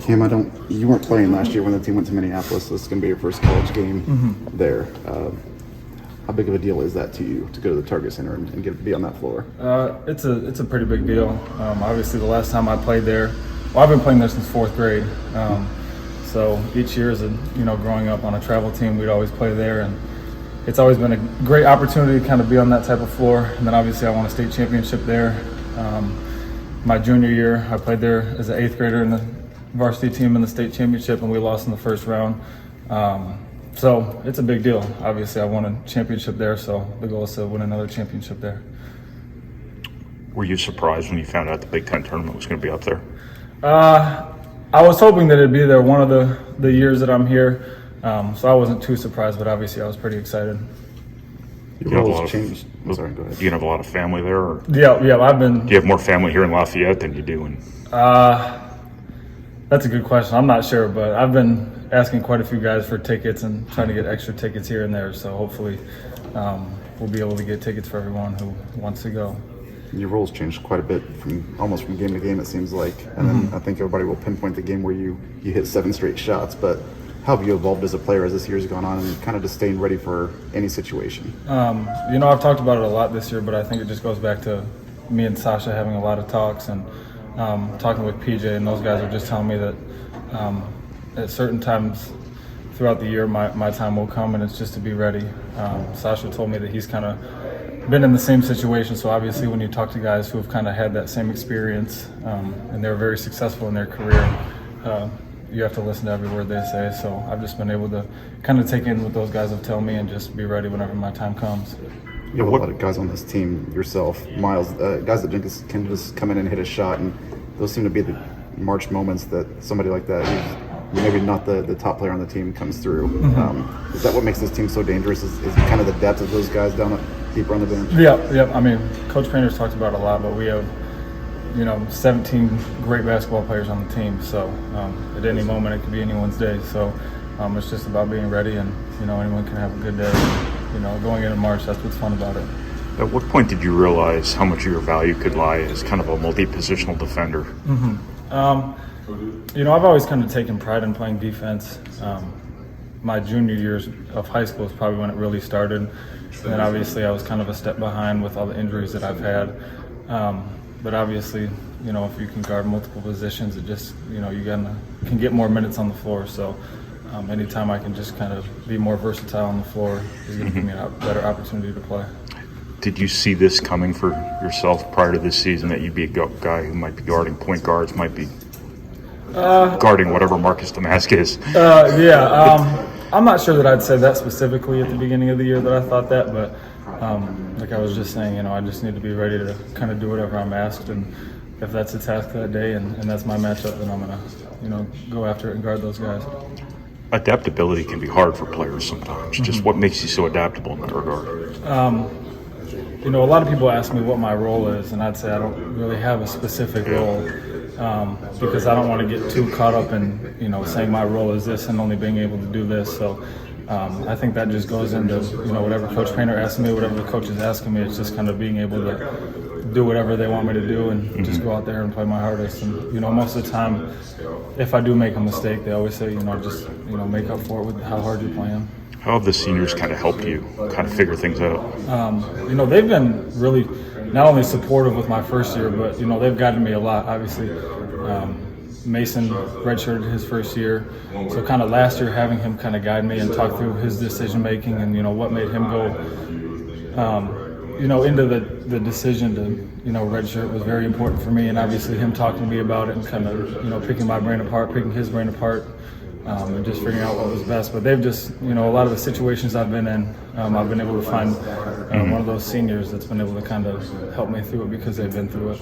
Cam, you weren't playing last year when the team went to Minneapolis. This is going to be your first college game there. How big of a deal is that to you to go to the Target Center and get to be on that floor? It's a pretty big deal. Obviously, the last time I played there, I've been playing there since 4th grade. So each year, growing up on a travel team, we'd always play there, and it's always been a great opportunity to kind of be on that type of floor. And then obviously, I won a state championship there. My junior year, I played there as an 8th grader in the varsity team in the state championship, and we lost in the first round. So it's a big deal. Obviously, I won a championship there, so the goal is to win another championship there. Were you surprised when you found out the Big Ten tournament was going to be up there? I was hoping that it'd be there one of the years that I'm here, so I wasn't too surprised, but obviously I was pretty excited. Your roles changed. Sorry, go ahead. Do you have a lot of family there? Or? Yeah, I've been. Do you have more family here in Lafayette than you do in? That's a good question. I'm not sure, but I've been asking quite a few guys for tickets and trying to get extra tickets here and there. So hopefully we'll be able to get tickets for everyone who wants to go. Your roles changed quite a bit almost from game to game, it seems like. And then I think everybody will pinpoint the game where you hit 7 straight shots. But how have you evolved as a player as this year's gone on and kind of just staying ready for any situation? I've talked about it a lot this year, but I think it just goes back to me and Sasha having a lot of talks and talking with PJ, and those guys are just telling me that at certain times throughout the year my time will come, and it's just to be ready. Sasha told me that he's kind of been in the same situation, so obviously when you talk to guys who have kind of had that same experience and they're very successful in their career, you have to listen to every word they say. So I've just been able to kind of take in what those guys have told me and just be ready whenever my time comes. You have a lot of guys on this team, yourself, Miles, guys that can just come in and hit a shot, and those seem to be the March moments that somebody like that, who's maybe not the top player on the team, comes through. Is that what makes this team so dangerous, is kind of the depth of those guys deeper on the bench? Yeah. I mean, Coach Painter's talked about it a lot, but we have 17 great basketball players on the team, so at any moment it could be anyone's day. So it's just about being ready, and anyone can have a good day. Going into March, that's what's fun about it. At what point did you realize how much of your value could lie as kind of a multi-positional defender? I've always kind of taken pride in playing defense. My junior years of high school is probably when it really started, and then obviously I was kind of a step behind with all the injuries that I've had. But obviously, if you can guard multiple positions, it just, you can get more minutes on the floor. So anytime I can just kind of be more versatile on the floor is going to give me a better opportunity to play. Did you see this coming for yourself prior to this season, that you'd be a guy who might be guarding point guards, might be guarding whatever Marcus Damask is? I'm not sure that I'd say that specifically at the beginning of the year that I thought that, but like I was just saying, I just need to be ready to kind of do whatever I'm asked, and if that's a task that day and that's my matchup, then I'm going to go after it and guard those guys. Adaptability can be hard for players sometimes. Just what makes you so adaptable in that regard? A lot of people ask me what my role is, and I'd say I don't really have a specific role because I don't want to get too caught up in, saying my role is this and only being able to do this. So I think that just goes into, whatever Coach Painter asks me, whatever the coach is asking me, it's just kind of being able to do whatever they want me to do and just go out there and play my hardest. And, most of the time, if I do make a mistake, they always say, just, make up for it with how hard you're playing. How have the seniors kind of helped you kind of figure things out? They've been really not only supportive with my first year, but, they've guided me a lot. Obviously, Mason redshirted his first year. So kind of last year, having him kind of guide me and talk through his decision-making and, what made him go, into the decision to, redshirt was very important for me. And obviously him talking to me about it and kind of, picking my brain apart, picking his brain apart, and just figuring out what was best. But they've just, a lot of the situations I've been in, I've been able to find one of those seniors that's been able to kind of help me through it because they've been through it.